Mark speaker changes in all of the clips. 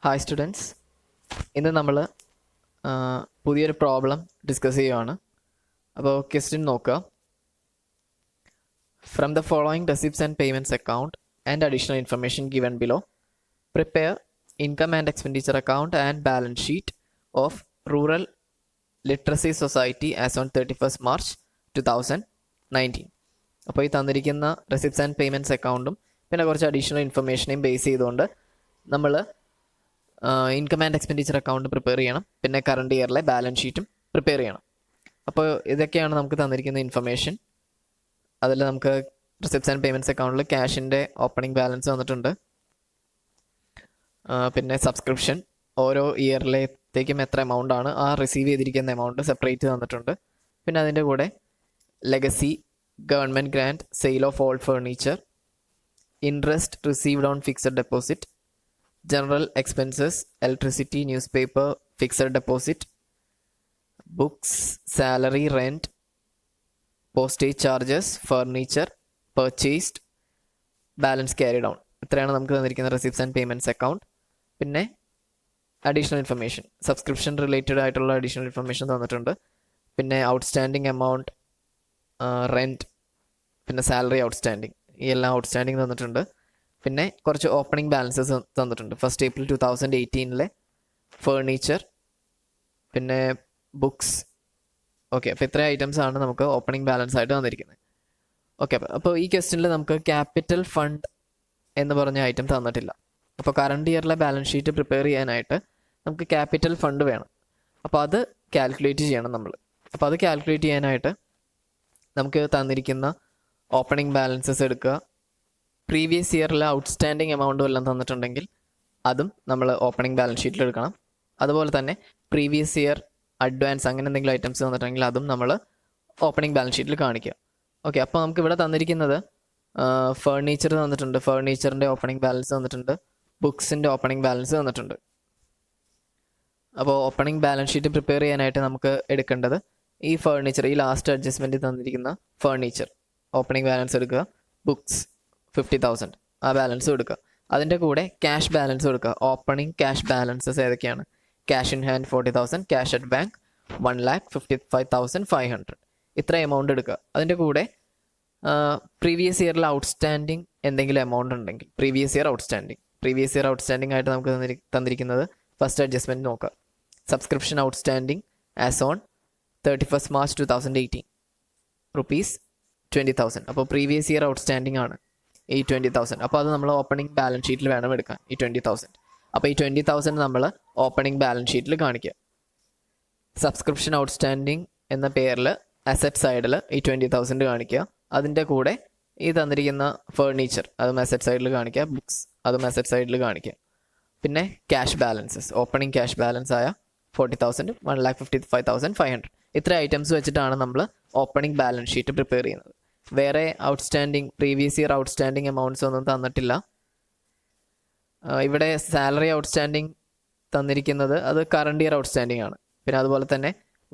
Speaker 1: Hi students, ഇന്ന് നമ്മൾ പുതിയൊരു പ്രോബ്ലം ഡിസ്കസ് ചെയ്യുകയാണ്. അപ്പോൾ ക്വസ്റ്റ്യൻ നോക്കുക. From the following receipts and payments account and additional information given below, prepare income and expenditure account and balance sheet of rural literacy society as on 31st March 2019. അപ്പോൾ ഈ തന്നിരിക്കുന്ന receipts and payments അക്കൗണ്ടും പിന്നെ കുറച്ച് additional ഇൻഫർമേഷനെയും base ചെയ്തുകൊണ്ട് നമ്മൾ income and expenditure account prepare ചെയ്യണം, പിന്നെ കറണ്ട് ഇയറിലെ ബാലൻസ് ഷീറ്റും പ്രിപ്പയർ ചെയ്യണം. അപ്പോൾ ഇതൊക്കെയാണ് നമുക്ക് തന്നിരിക്കുന്ന ഇൻഫർമേഷൻ. അതിൽ നമുക്ക് റെസിപ്റ്റ്സ് ആൻഡ് പേയ്മെൻറ്റ്സ് അക്കൗണ്ടിൽ ക്യാഷിൻ്റെ ഓപ്പണിംഗ് ബാലൻസ് വന്നിട്ടുണ്ട്. പിന്നെ സബ്സ്ക്രിപ്ഷൻ ഓരോ ഇയറിലേക്കും എത്ര എമൗണ്ട് ആണ് ആ റിസീവ് ചെയ്തിരിക്കുന്ന എമൗണ്ട് സെപ്പറേറ്റ് തന്നിട്ടുണ്ട്. പിന്നെ അതിൻ്റെ കൂടെ legacy, government grant, sale of all furniture, interest received on fixed deposit, general expenses, electricity, newspaper, fixed deposit, books, salary, rent, postage charges, furniture, purchased, balance carried on. ഇത്രയാണ് നമുക്ക് തന്നിരിക്കുന്ന receipts and payments account. പിന്നെ additional information, subscription related ആയിട്ടുള്ള additional information തന്നിട്ടുണ്ട്. പിന്നെ outstanding amount, rent, പിന്നെ salary outstanding, ഈ എല്ലാം ഔട്ട്സ്റ്റാൻഡിങ് തന്നിട്ടുണ്ട്. പിന്നെ കുറച്ച് ഓപ്പണിംഗ് ബാലൻസസ് തന്നിട്ടുണ്ട്. 1st April 2018 ഫേർണിച്ചർ, പിന്നെ ബുക്സ്. ഓക്കെ, അപ്പോൾ ഇത്രയും ഐറ്റംസ് ആണ് നമുക്ക് ഓപ്പണിംഗ് ബാലൻസ് ആയിട്ട് തന്നിരിക്കുന്നത്. ഓക്കെ, അപ്പോൾ ഈ ക്വസ്റ്റ്യനിൽ നമുക്ക് ക്യാപിറ്റൽ ഫണ്ട് എന്ന് പറഞ്ഞ ഐറ്റം തന്നിട്ടില്ല. അപ്പോൾ കറണ്ട് ഇയറിലെ ബാലൻസ് ഷീറ്റ് പ്രിപ്പയർ ചെയ്യാനായിട്ട് നമുക്ക് ക്യാപിറ്റൽ ഫണ്ട് വേണം. അപ്പോൾ അത് കാൽക്കുലേറ്റ് ചെയ്യണം നമ്മൾ. അപ്പോൾ അത് കാൽക്കുലേറ്റ് ചെയ്യാനായിട്ട് നമുക്ക് തന്നിരിക്കുന്ന ഓപ്പണിംഗ് ബാലൻസസ് എടുക്കുക. പ്രീവിയസ് ഇയറിൽ ഔട്ട്സ്റ്റാൻഡിങ് എമൗണ്ട് വല്ലതും തന്നിട്ടുണ്ടെങ്കിൽ അതും നമ്മൾ ഓപ്പണിംഗ് ബാലൻസ് ഷീറ്റിൽ എടുക്കണം. അതുപോലെ തന്നെ പ്രീവിയസ് ഇയർ അഡ്വാൻസ് അങ്ങനെ എന്തെങ്കിലും ഐറ്റംസ് തന്നിട്ടുണ്ടെങ്കിൽ അതും നമ്മൾ ഓപ്പണിംഗ് ബാലൻസ് ഷീറ്റിൽ കാണിക്കുക. ഓക്കെ, അപ്പോൾ നമുക്ക് ഇവിടെ തന്നിരിക്കുന്നത് ഫേർണിച്ചർ തന്നിട്ടുണ്ട്, ഫേർണിച്ചറിൻ്റെ ഓപ്പണിംഗ് ബാലൻസ് തന്നിട്ടുണ്ട്, ബുക്സിൻ്റെ ഓപ്പണിംഗ് ബാലൻസ് തന്നിട്ടുണ്ട്. അപ്പോൾ ഓപ്പണിംഗ് ബാലൻസ് ഷീറ്റ് പ്രിപ്പയർ ചെയ്യാനായിട്ട് നമുക്ക് എടുക്കേണ്ടത് ഈ ഫേർണിച്ചർ, ഈ ലാസ്റ്റ് അഡ്ജസ്റ്റ്മെൻറ്റ് തന്നിരിക്കുന്ന ഫേർണിച്ചർ ഓപ്പണിംഗ് ബാലൻസ് എടുക്കുക, ബുക്സ് 50,000 ആ ബാലൻസ് കൊടുക്കുക. അതിൻ്റെ കൂടെ ക്യാഷ് ബാലൻസ് കൊടുക്കുക. ഓപ്പണിംഗ് ക്യാഷ് ബാലൻസസ് ഏതൊക്കെയാണ്? Cash in hand 40,000, cash at bank 1,55,500. ഇത്ര എമൗണ്ട് എടുക്കുക. അതിൻ്റെ കൂടെ പ്രീവിയസ് ഇയറിൽ ഔട്ട്സ്റ്റാൻഡിങ് എന്തെങ്കിലും എമൗണ്ട് ഉണ്ടെങ്കിൽ പ്രീവിയസ് ഇയർ ഔട്ട്സ്റ്റാൻഡിങ് ആയിട്ട് നമുക്ക് തന്നിരിക്കുന്നത് ഫസ്റ്റ് അഡ്ജസ്റ്റ്മെൻറ്റ് നോക്കുക. Subscription outstanding as on 31st March 2018 ₹20,000. അപ്പോൾ പ്രീവിയസ് ഇയർ ഔട്ട്സ്റ്റാൻഡിങ് ആണ് ഈ 20,000. അപ്പോൾ അത് നമ്മൾ ഓപ്പണിംഗ് ബാലൻസ് ഷീറ്റിൽ വേണം എടുക്കാൻ, ഈ 20,000. അപ്പോൾ ഈ 20,000 നമ്മൾ ഓപ്പണിംഗ് ബാലൻസ് ഷീറ്റിൽ കാണിക്കുക. സബ്സ്ക്രിപ്ഷൻ ഔട്ട്സ്റ്റാൻഡിങ് എന്ന പേരിൽ അസറ്റ് സൈഡിൽ ഈ 20,000 കാണിക്കുക. അതിൻ്റെ കൂടെ ഈ തന്നിരിക്കുന്ന ഫേർണിച്ചർ അതും അസറ്റ് സൈഡിൽ കാണിക്കുക, ബുക്സ് അതും അസറ്റ് സൈഡിൽ കാണിക്കുക. പിന്നെ cash balances, opening cash balance ആയ 40,000, 1,55,500. ഇത്ര ഐറ്റംസ് വെച്ചിട്ടാണ് നമ്മൾ ഓപ്പണിംഗ് ബാലൻസ് ഷീറ്റ് പ്രിപ്പയർ ചെയ്യുന്നത്. വേറെ outstanding previous year outstanding amounts ഒന്നും തന്നിട്ടില്ല. ഇവിടെ സാലറി ഔട്ട്സ്റ്റാൻഡിങ് തന്നിരിക്കുന്നത് അത് കറണ്ട് ഇയർ ഔട്ട്സ്റ്റാൻഡിങ് ആണ്. പിന്നെ അതുപോലെ തന്നെ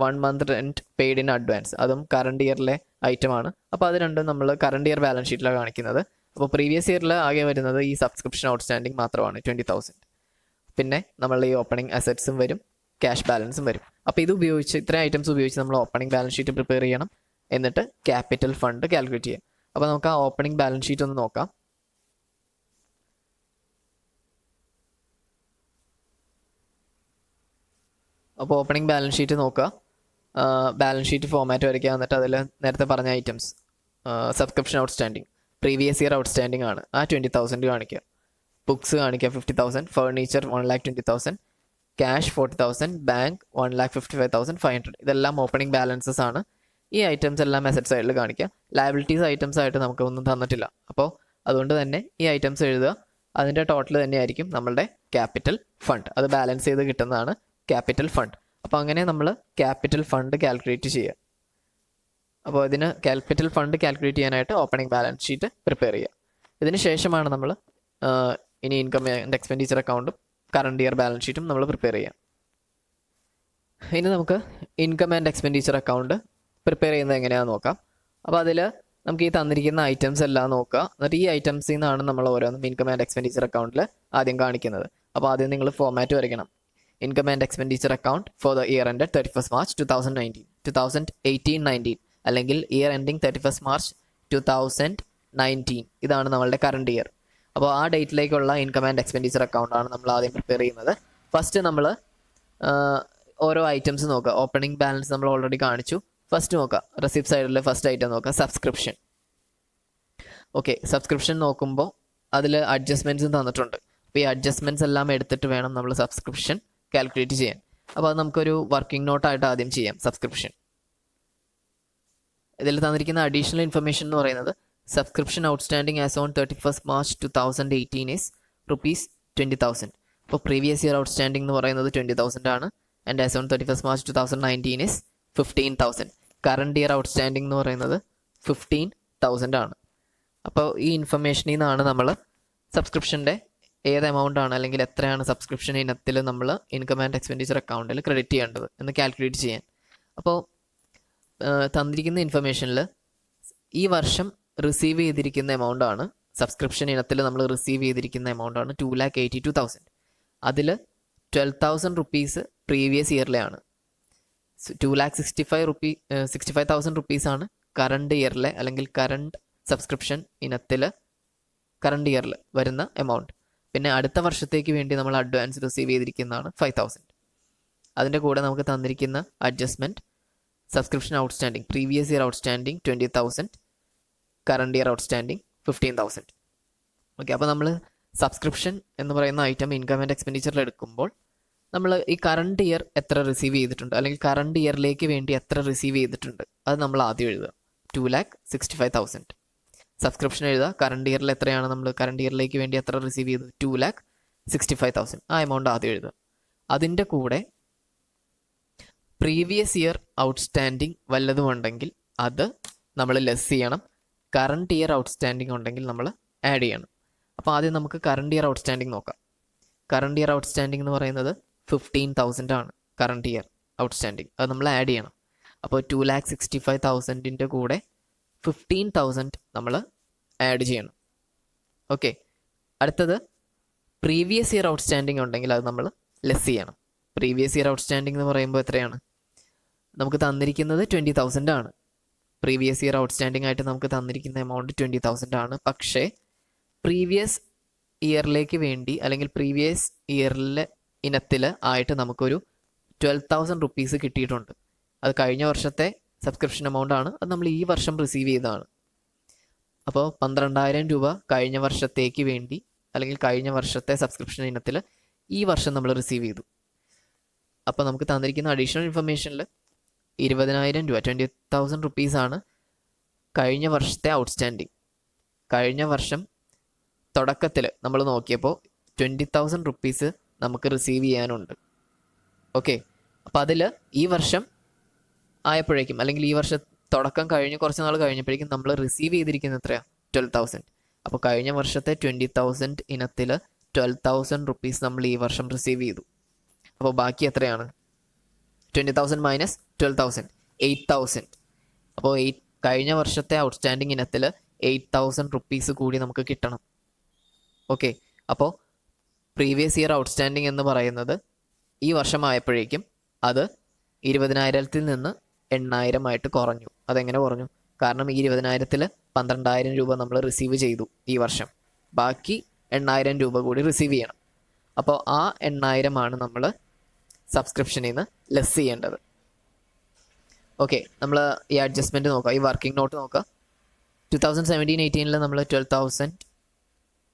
Speaker 1: 1 month rent paid in advance, അതും കറണ്ട് ഇയറിലെ ഐറ്റമാണ്. അപ്പോൾ അത് രണ്ടും നമ്മൾ കറണ്ട് ഇയർ ബാലൻസ് ഷീറ്റിലാണ് കാണിക്കുന്നത്. അപ്പോൾ പ്രീവിയസ് ഇയറിൽ ആകെ വരുന്നത് ഈ സബ്സ്ക്രിപ്ഷൻ ഔട്ട്സ്റ്റാൻഡിങ് മാത്രമാണ് 20,000. പിന്നെ നമ്മൾ ഈ ഓപ്പണിംഗ് അസറ്റ്സും വരും, ക്യാഷ് ബാലൻസും വരും. അപ്പോൾ ഇത് ഉപയോഗിച്ച് ഇത്രയും ഐറ്റംസ് ഉപയോഗിച്ച് നമ്മൾ ഓപ്പണിംഗ് ബാലൻസ് ഷീറ്റ് പ്രിപ്പയർ ചെയ്യണം. എന്നിട്ട് ക്യാപിറ്റൽ ഫണ്ട് കാൽക്കുലേറ്റ് ചെയ്യാം. അപ്പോൾ നമുക്ക് ആ ഓപ്പണിംഗ് ബാലൻസ് ഷീറ്റ് ഒന്ന് നോക്കാം. അപ്പോൾ ഓപ്പണിംഗ് ബാലൻസ് ഷീറ്റ് നോക്കുക. ബാലൻസ് ഷീറ്റ് ഫോമാറ്റ് വരയ്ക്കുക. എന്നിട്ട് അതിൽ നേരത്തെ പറഞ്ഞ items subscription outstanding previous year outstanding ആണ്, ആ 20,000 കാണിക്കുക. ബുക്സ് കാണിക്കുക 50,000, ഫർണിച്ചർ 1,20,000, ക്യാഷ് 40,000, ബാങ്ക് 1,55,500. ഇതെല്ലാം ഓപ്പണിംഗ് ബാലൻസസ് ആണ്. ഈ ഐറ്റംസ് എല്ലാം അസറ്റ് സൈഡിൽ കാണിക്കുക. ലയബിലിറ്റീസ് ഐറ്റംസ് ആയിട്ട് നമുക്ക് ഒന്നും തന്നിട്ടില്ല. അപ്പോൾ അതുകൊണ്ട് തന്നെ ഈ ഐറ്റംസ് എഴുതുക. അതിൻ്റെ ടോട്ടൽ തന്നെയായിരിക്കും നമ്മളുടെ ക്യാപിറ്റൽ ഫണ്ട്. അത് ബാലൻസ് ചെയ്ത് കിട്ടുന്നതാണ് ക്യാപിറ്റൽ ഫണ്ട്. അപ്പോൾ അങ്ങനെ നമ്മൾ ക്യാപിറ്റൽ ഫണ്ട് കാൽക്കുലേറ്റ് ചെയ്യുക. അപ്പോൾ ഇതിന് ക്യാപിറ്റൽ ഫണ്ട് കാൽക്കുലേറ്റ് ചെയ്യാനായിട്ട് ഓപ്പണിംഗ് ബാലൻസ് ഷീറ്റ് പ്രിപ്പയർ ചെയ്യുക. ഇതിന് ശേഷമാണ് നമ്മൾ ഇനി ഇൻകം ആൻഡ് എക്സ്പെൻഡിച്ചർ അക്കൗണ്ടും കറണ്ട് ഇയർ ബാലൻസ് ഷീറ്റും നമ്മൾ പ്രിപ്പയർ ചെയ്യാം. ഇനി നമുക്ക് income and expenditure account prepare ചെയ്യുന്നത് എങ്ങനെയാണെന്ന് നോക്കാം. അപ്പോൾ അതിൽ നമുക്ക് ഈ തന്നിരിക്കുന്ന ഐറ്റംസ് എല്ലാം നോക്കുക. എന്നിട്ട് ഈ ഐറ്റംസിൽ നിന്നാണ് നമ്മൾ ഓരോന്നും ഇൻകം ആൻഡ് എക്സ്പെൻഡിച്ചർ അക്കൗണ്ടിൽ ആദ്യം കാണിക്കുന്നത്. അപ്പോൾ ആദ്യം നിങ്ങൾ ഫോമാറ്റ് വരയ്ക്കണം. Income and expenditure account for the year end 31st March 2019, 2018-19 അല്ലെങ്കിൽ ഇയർ എൻഡിങ് 31st March 2019. ഇതാണ് നമ്മളുടെ കറണ്ട് ഇയർ. അപ്പോൾ ആ ഡേറ്റിലേക്കുള്ള ഇൻകം ആൻഡ് എക്സ്പെൻഡിച്ചർ അക്കൗണ്ടാണ് നമ്മൾ ആദ്യം പ്രിപ്പയർ ചെയ്യുന്നത്. ഫസ്റ്റ് നമ്മൾ ഓരോ ഐറ്റംസ് നോക്കുക. ഓപ്പണിംഗ് ബാലൻസ് നമ്മൾ ഓൾറെഡി കാണിച്ചു. ഫസ്റ്റ് നോക്കുക, റെസിപ്റ്റ് സൈഡിൽ ഫസ്റ്റ് ഐറ്റം നോക്കുക, സബ്സ്ക്രിപ്ഷൻ. ഓക്കെ, സബ്സ്ക്രിപ്ഷൻ നോക്കുമ്പോൾ അതിൽ അഡ്ജസ്റ്റ്മെൻറ്റ്സും തന്നിട്ടുണ്ട്. അപ്പോൾ ഈ അഡ്ജസ്റ്റ്മെൻറ്റ്സ് എല്ലാം എടുത്തിട്ട് വേണം നമ്മൾ സബ്സ്ക്രിപ്ഷൻ കാൽക്കുലേറ്റ് ചെയ്യാൻ. അപ്പോൾ അത് നമുക്കൊരു വർക്കിംഗ് നോട്ടായിട്ട് ആദ്യം ചെയ്യാം. സബ്സ്ക്രിപ്ഷൻ ഇതിൽ തന്നിരിക്കുന്ന അഡീഷണൽ ഇൻഫർമേഷൻ എന്ന് പറയുന്നത് subscription outstanding as on 31st March 2018 is ₹20,000. അപ്പോൾ പ്രീവിയസ് ഇയർ ഔട്ട്സ്റ്റാൻഡിങ് എന്ന് പറയുന്നത് 20,000 ആണ്. And as on 31st March 2019 is 15,000. Current year outstanding എന്ന് പറയുന്നത് 15,000 ആണ്. അപ്പോൾ ഈ ഇൻഫർമേഷനിൽ നിന്നാണ് നമ്മൾ സബ്സ്ക്രിപ്ഷൻ്റെ ഏത് എമൗണ്ട് ആണ് അല്ലെങ്കിൽ എത്രയാണ് സബ്സ്ക്രിപ്ഷൻ ഇനത്തിൽ നമ്മൾ ഇൻകം ആൻഡ് എക്സ്പെൻഡിച്ചർ അക്കൗണ്ടിൽ ക്രെഡിറ്റ് ചെയ്യേണ്ടത് എന്ന് കാൽക്കുലേറ്റ് ചെയ്യാൻ. അപ്പോൾ തന്നിരിക്കുന്ന ഇൻഫർമേഷനിൽ ഈ വർഷം റിസീവ് ചെയ്തിരിക്കുന്ന എമൗണ്ട് ആണ്, സബ്സ്ക്രിപ്ഷൻ ഇനത്തിൽ നമ്മൾ റിസീവ് ചെയ്തിരിക്കുന്ന എമൗണ്ട് ആണ് 2,82,000. അതിൽ 12,000 റുപ്പീസ് പ്രീവിയസ് ഇയറിലെ ആണ്. 2,65,000 റുപ്പീസാണ് കറണ്ട് ഇയറിലെ അല്ലെങ്കിൽ കറണ്ട് സബ്സ്ക്രിപ്ഷൻ ഇനത്തിൽ കറണ്ട് ഇയറിൽ വരുന്ന എമൗണ്ട്. പിന്നെ അടുത്ത വർഷത്തേക്ക് വേണ്ടി നമ്മൾ അഡ്വാൻസ് റിസീവ് ചെയ്തിരിക്കുന്നതാണ് 5,000. അതിൻ്റെ കൂടെ നമുക്ക് തന്നിരിക്കുന്ന adjustment subscription outstanding previous year outstanding 20,000, current year outstanding 15,000. Okay, അപ്പോൾ നമ്മൾ സബ്സ്ക്രിപ്ഷൻ എന്ന് പറയുന്ന ഐറ്റം ഇൻകം ആൻഡ് എക്സ്പെൻഡിച്ചറിൽ എടുക്കുമ്പോൾ നമ്മൾ ഈ കറണ്ട് ഇയർ എത്ര റിസീവ് ചെയ്തിട്ടുണ്ട് അല്ലെങ്കിൽ കറണ്ട് ഇയറിലേക്ക് വേണ്ടി എത്ര റിസീവ് ചെയ്തിട്ടുണ്ട് അത് നമ്മൾ ആദ്യം എഴുതുക. 2,65,000 സബ്സ്ക്രിപ്ഷൻ എഴുതുക. കറണ്ട് ഇയറിൽ എത്രയാണ് നമ്മൾ കറണ്ട് ഇയറിലേക്ക് വേണ്ടി എത്ര റിസീവ് ചെയ്തു? 2,65,000. ആ എമൗണ്ട് ആദ്യം എഴുതുക. അതിൻ്റെ കൂടെ പ്രീവിയസ് ഇയർ ഔട്ട്സ്റ്റാൻഡിങ് വല്ലതും ഉണ്ടെങ്കിൽ അത് നമ്മൾ ലെസ് ചെയ്യണം. കറണ്ട് ഇയർ ഔട്ട്സ്റ്റാൻഡിങ് ഉണ്ടെങ്കിൽ നമ്മൾ ആഡ് ചെയ്യണം. അപ്പോൾ ആദ്യം നമുക്ക് കറണ്ട് ഇയർ ഔട്ട്സ്റ്റാൻഡിങ് നോക്കാം. കറണ്ട് ഇയർ ഔട്ട്സ്റ്റാൻഡിങ് എന്ന് പറയുന്നത് 15,000 ആണ്. കറണ്ട് ഇയർ ഔട്ട്സ്റ്റാൻഡിങ് അത് നമ്മൾ ആഡ് ചെയ്യണം. അപ്പോൾ 2,65,000ൻ്റെ കൂടെ 15,000 നമ്മൾ ആഡ് ചെയ്യണം. ഓക്കെ, അടുത്തത് പ്രീവിയസ് ഇയർ ഔട്ട്സ്റ്റാൻഡിങ് ഉണ്ടെങ്കിൽ അത് നമ്മൾ ലെസ് ചെയ്യണം. പ്രീവിയസ് ഇയർ ഔട്ട്സ്റ്റാൻഡിങ് എന്ന് പറയുമ്പോൾ എത്രയാണ്? നമുക്ക് തന്നിരിക്കുന്നത് 20,000 ആണ്. പ്രീവിയസ് ഇയർ ഔട്ട്സ്റ്റാൻഡിങ് ആയിട്ട് നമുക്ക് തന്നിരിക്കുന്ന എമൗണ്ട് 20,000 ആണ്. പക്ഷേ പ്രീവിയസ് ഇയറിലേക്ക് വേണ്ടി അല്ലെങ്കിൽ പ്രീവിയസ് ഇയറിലെ ഇനത്തിൽ ആയിട്ട് നമുക്കൊരു 12,000 റുപ്പീസ് കിട്ടിയിട്ടുണ്ട്. അത് കഴിഞ്ഞ വർഷത്തെ സബ്സ്ക്രിപ്ഷൻ എമൗണ്ട് ആണ്. അത് നമ്മൾ ഈ വർഷം റിസീവ് ചെയ്തതാണ്. അപ്പോൾ 12,000 രൂപ കഴിഞ്ഞ വർഷത്തേക്ക് വേണ്ടി അല്ലെങ്കിൽ കഴിഞ്ഞ വർഷത്തെ സബ്സ്ക്രിപ്ഷൻ ഇനത്തിൽ ഈ വർഷം നമ്മൾ റിസീവ് ചെയ്തു. അപ്പോൾ നമുക്ക് തന്നിരിക്കുന്ന അഡീഷണൽ ഇൻഫർമേഷനിൽ 20,000 രൂപ 20,000 റുപ്പീസാണ് കഴിഞ്ഞ വർഷത്തെ ഔട്ട്സ്റ്റാൻഡിങ്. കഴിഞ്ഞ വർഷം തുടക്കത്തിൽ നമ്മൾ നോക്കിയപ്പോൾ 20,000 റുപ്പീസ് നമുക്ക് റിസീവ് ചെയ്യാനുണ്ട്. ഓക്കെ, അപ്പോൾ അതിൽ ഈ വർഷം ആയപ്പോഴേക്കും അല്ലെങ്കിൽ ഈ വർഷം തുടക്കം കഴിഞ്ഞ് കുറച്ച് നാൾ കഴിഞ്ഞപ്പോഴേക്കും നമ്മൾ റിസീവ് ചെയ്തിരിക്കുന്നത് എത്രയാണ്? 12,000. അപ്പോൾ കഴിഞ്ഞ വർഷത്തെ 20,000 ഇനത്തിൽ 12,000 റുപ്പീസ് നമ്മൾ ഈ വർഷം റിസീവ് ചെയ്തു. അപ്പോൾ ബാക്കി എത്രയാണ്? 20,000 മൈനസ് 12,000 8,000. അപ്പോൾ കഴിഞ്ഞ വർഷത്തെ ഔട്ട്സ്റ്റാൻഡിങ് ഇനത്തിൽ 8,000 റുപ്പീസ് കൂടി നമുക്ക് കിട്ടണം. ഓക്കെ, അപ്പോൾ പ്രീവിയസ് ഇയർ ഔട്ട്സ്റ്റാൻഡിങ് എന്ന് പറയുന്നത് ഈ വർഷമായപ്പോഴേക്കും അത് 20,000-ൽ നിന്ന് 8,000 ആയിട്ട് കുറഞ്ഞു. അതെങ്ങനെ കുറഞ്ഞു? കാരണം ഈ 20,000-ൽ 12,000 രൂപ നമ്മൾ റിസീവ് ചെയ്തു ഈ വർഷം. ബാക്കി 8,000 രൂപ കൂടി റിസീവ് ചെയ്യണം. അപ്പോൾ ആ 8,000 ആണ് നമ്മൾ സബ്സ്ക്രിപ്ഷനിൽ നിന്ന് ലെസ് ചെയ്യേണ്ടത്. ഓക്കെ, നമ്മൾ ഈ അഡ്ജസ്റ്റ്മെൻറ്റ് നോക്കാം. ഈ വർക്കിംഗ് നോട്ട് നോക്കാം. 2017-18 നമ്മൾ 12,000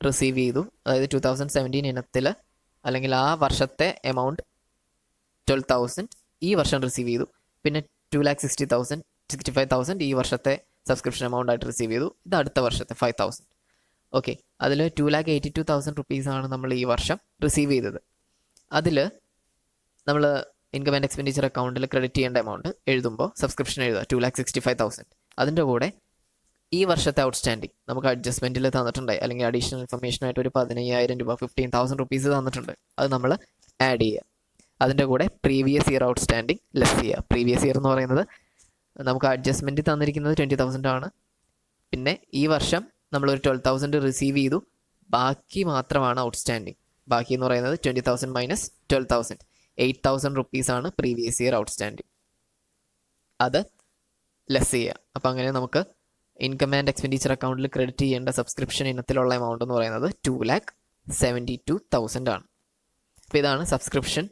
Speaker 1: റിസീവ് ചെയ്തു. അതായത് 2017 ഇനത്തിൽ അല്ലെങ്കിൽ ആ വർഷത്തെ എമൗണ്ട് 12,000 ഈ വർഷം റിസീവ് ചെയ്തു. പിന്നെ 2,65,000 ഈ വർഷത്തെ സബ്സ്ക്രിപ്ഷൻ എമൗണ്ട് ആയിട്ട് റിസീവ് ചെയ്തു. ഇത് അടുത്ത വർഷത്തെ 5,000. ഓക്കെ, അതിൽ 2,82,000 റുപ്പീസാണ് നമ്മൾ ഈ വർഷം റിസീവ് ചെയ്തത്. അതിൽ നമ്മൾ ഇൻകം ആൻഡ് എക്സ്പെൻഡിച്ചർ അക്കൗണ്ടിൽ ക്രെഡിറ്റ് ചെയ്യേണ്ട എമൗണ്ട് എഴുതുമ്പോൾ സബ്സ്ക്രിപ്ഷൻ എഴുതുക 2,65,000. അതിൻ്റെ കൂടെ ഈ വർഷത്തെ ഔട്ട്സ്റ്റാൻഡിങ് നമുക്ക് അഡ്ജസ്റ്റ്മെൻറ്റിൽ തന്നിട്ടുണ്ടായി അല്ലെങ്കിൽ അഡീഷണൽ ഇൻഫർമേഷനായിട്ട് ഒരു 15,000 രൂപ 15,000 റുപ്പീസ് തന്നിട്ടുണ്ട്. അത് നമ്മൾ ആഡ് ചെയ്യുക. അതിൻ്റെ കൂടെ പ്രീവിയസ് ഇയർ ഔട്ട്സ്റ്റാൻഡിങ് ലെസ് ചെയ്യുക. പ്രീവിയസ് ഇയർ എന്ന് പറയുന്നത് നമുക്ക് അഡ്ജസ്റ്റ്മെൻറ്റ് തന്നിരിക്കുന്നത് 20,000 ആണ്. പിന്നെ ഈ വർഷം നമ്മളൊരു 12,000 റിസീവ് ചെയ്തു. ബാക്കി മാത്രമാണ് ഔട്ട്സ്റ്റാൻഡിങ്. ബാക്കി എന്ന് പറയുന്നത് 20,000 മൈനസ് 12,000, 8,000 റുപ്പീസാണ് പ്രീവിയസ് ഇയർ ഔട്ട്സ്റ്റാൻഡിങ്. അത് ലെസ് ചെയ്യുക. അപ്പോൾ അങ്ങനെ നമുക്ക് ഇൻകം ആൻഡ് എക്സ്പെൻഡിച്ചർ അക്കൗണ്ടിൽ ക്രെഡിറ്റ് ചെയ്യേണ്ട സബ്സ്ക്രിപ്ഷൻ ഇനത്തിലുള്ള എമൗണ്ട് എന്ന് പറയുന്നത് 2,72,000 ആണ്. അപ്പോൾ ഇതാണ് സബ്സ്ക്രിപ്ഷൻ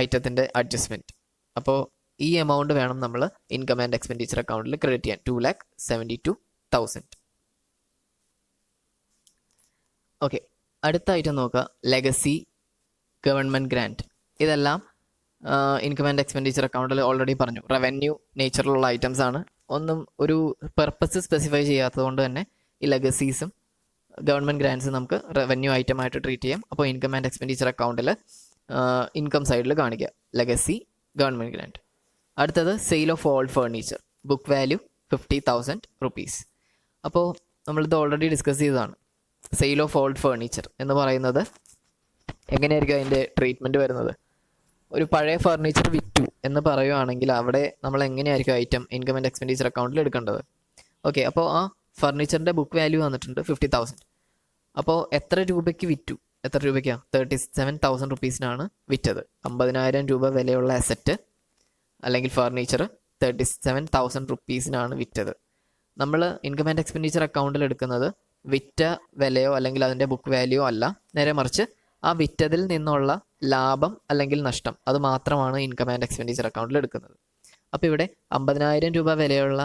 Speaker 1: ഐറ്റത്തിൻ്റെ അഡ്ജസ്റ്റ്മെൻറ്റ്. അപ്പോൾ ഈ എമൗണ്ട് വേണം നമ്മൾ ഇൻകം ആൻഡ് എക്സ്പെൻഡിച്ചർ അക്കൗണ്ടിൽ ക്രെഡിറ്റ് ചെയ്യാൻ, 2,72,000. ഓക്കെ, അടുത്ത ഐറ്റം നോക്കുക, ലെഗസി, ഗവൺമെൻറ് ഗ്രാൻറ്റ്. ഇതെല്ലാം ഇൻകം ആൻഡ് എക്സ്പെൻഡിച്ചർ അക്കൗണ്ടിൽ ഓൾറെഡി പറഞ്ഞു, റവന്യൂ നേച്ചറിലുള്ള ഐറ്റംസ് ആണ്. ഒന്നും ഒരു പെർപ്പസ് സ്പെസിഫൈ ചെയ്യാത്തത് കൊണ്ട് തന്നെ ഈ ലെഗസീസും ഗവൺമെൻറ് ഗ്രാൻറ്റ്സും നമുക്ക് റവന്യൂ ഐറ്റമായിട്ട് ട്രീറ്റ് ചെയ്യാം. അപ്പോൾ ഇൻകം ആൻഡ് എക്സ്പെൻഡിച്ചർ അക്കൗണ്ടിൽ ഇൻകം സൈഡിൽ കാണിക്കുക ലെഗസി, ഗവൺമെൻറ് ഗ്രാൻറ്റ്. അടുത്തത് sale of old furniture, book value 50,000 rupees. അപ്പോൾ നമ്മളിത് ഓൾറെഡി ഡിസ്കസ് ചെയ്തതാണ്. സെയിൽ ഓഫ് ഓൾഡ് ഫർണിച്ചർ എന്ന് പറയുന്നത് എങ്ങനെയായിരിക്കും അതിൻ്റെ ട്രീറ്റ്മെൻറ്റ് വരുന്നത്? ഒരു പഴയ ഫർണിച്ചർ വിറ്റു എന്ന് പറയുകയാണെങ്കിൽ അവിടെ നമ്മൾ എങ്ങനെയായിരിക്കും ഐറ്റം ഇൻകം ആൻഡ് എക്സ്പെൻഡിച്ചർ അക്കൗണ്ടിൽ എടുക്കേണ്ടത്? ഓക്കെ, അപ്പോൾ ആ ഫർണിച്ചറിൻ്റെ ബുക്ക് വാല്യൂ വന്നിട്ടുണ്ട് 50,000. അപ്പോൾ എത്ര രൂപയ്ക്ക് വിറ്റു? എത്ര രൂപയ്ക്കാണ്? 37,000 റുപ്പീസിനാണ് വിറ്റത്. 50,000 രൂപ വിലയുള്ള അസറ്റ് അല്ലെങ്കിൽ ഫർണിച്ചർ 37,000 റുപ്പീസിനാണ് വിറ്റത്. നമ്മൾ ഇൻകം ആൻഡ് എക്സ്പെൻഡിച്ചർ അക്കൗണ്ടിൽ എടുക്കുന്നത് വിറ്റ വിലയോ അല്ലെങ്കിൽ അതിൻ്റെ ബുക്ക് വാല്യൂ അല്ല, നേരെ മറിച്ച് ആ വിറ്റതിൽ നിന്നുള്ള ലാഭം അല്ലെങ്കിൽ നഷ്ടം അത് മാത്രമാണ് ഇൻകം ആൻഡ് എക്സ്പെൻഡിച്ചർ അക്കൗണ്ടിൽ എടുക്കുന്നത്. അപ്പോൾ ഇവിടെ 50,000 രൂപ വിലയുള്ള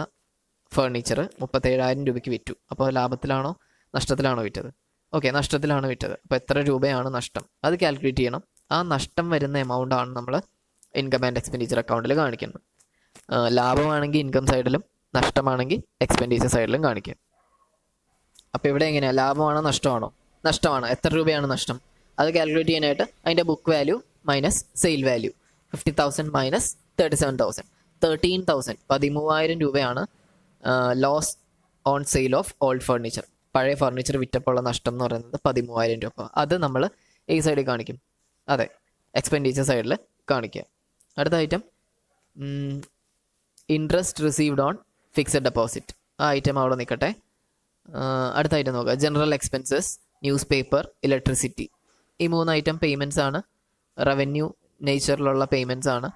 Speaker 1: ഫർണിച്ചർ 37,000 രൂപയ്ക്ക് വിറ്റു. അപ്പോൾ ലാഭത്തിലാണോ നഷ്ടത്തിലാണോ വിറ്റത്? ഓക്കെ, നഷ്ടത്തിലാണ് വിറ്റത്. അപ്പോൾ എത്ര രൂപയാണ് നഷ്ടം? അത് കാൽക്കുലേറ്റ് ചെയ്യണം. ആ നഷ്ടം വരുന്ന എമൗണ്ട് ആണ് നമ്മൾ ഇൻകം ആൻഡ് എക്സ്പെൻഡിച്ചർ അക്കൗണ്ടിൽ കാണിക്കുന്നത്. ലാഭമാണെങ്കിൽ ഇൻകം സൈഡിലും നഷ്ടമാണെങ്കിൽ എക്സ്പെൻഡിച്ചർ സൈഡിലും കാണിക്കുക. അപ്പോൾ ഇവിടെ എങ്ങനെയാണ്? ലാഭമാണോ നഷ്ടമാണോ? നഷ്ടമാണ്. എത്ര രൂപയാണ് നഷ്ടം? അത് കാൽക്കുലേറ്റ് ചെയ്യാനായിട്ട് അതിൻ്റെ book value minus sale value 50,000 minus 37,000, 13,000, 13,000 രൂപയാണ് loss on sale of old furniture. പഴയ ഫർണിച്ചർ വിറ്റപ്പോൾ ഉള്ള നഷ്ടം എന്ന് പറയുന്നത് 13,000 രൂപ. അത് നമ്മൾ ഈ സൈഡിൽ കാണിക്കും. അതെ, എക്സ്പെൻഡിച്ചർ സൈഡിൽ കാണിക്കുക. അടുത്ത item interest received on fixed deposit. ആ ഐറ്റം അവിടെ നിൽക്കട്ടെ. അടുത്ത ഐറ്റം നോക്കുക, general expenses, news paper, electricity. ഈ 3 ഐറ്റം പേയ്മെൻറ്റ്സ് ആണ്, റവന്യൂ നേച്ചറിലുള്ള പേയ്മെൻറ്റ്സ് ആണ്.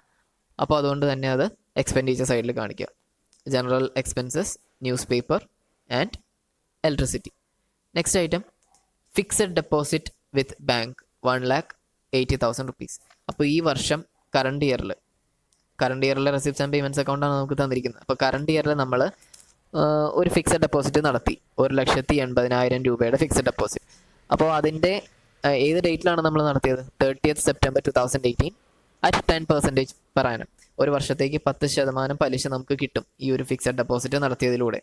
Speaker 1: അപ്പോൾ അതുകൊണ്ട് തന്നെ അത് എക്സ്പെൻഡിച്ചർ സൈഡിൽ കാണിക്കുക. General expenses, news paper and electricity. Next item fixed deposit with bank 1,80,000 rupees. അപ്പോൾ ഈ വർഷം കറണ്ട് ഇയറിലെ റെസിപ്റ്റ്സ് ആൻഡ് പേയ്മെൻറ്റ്സ് അക്കൗണ്ടാണ് നമുക്ക് തന്നിരിക്കുന്നത്. അപ്പോൾ കറണ്ട് ഇയറിൽ നമ്മൾ ഒരു ഫിക്സഡ് ഡെപ്പോസിറ്റ് നടത്തി, 1,80,000 രൂപയുടെ ഫിക്സഡ് ഡെപ്പോസിറ്റ്. അപ്പോൾ അതിൻ്റെ ഏത് ഡേറ്റിലാണ് നമ്മൾ നടത്തിയത്? 30th September 2018 at 10% per annum. ഒരു വർഷത്തേക്ക് 10% പലിശ നമുക്ക് കിട്ടും ഈ ഒരു ഫിക്സഡ് ഡെപ്പോസിറ്റ് നടത്തിയതിലൂടെ.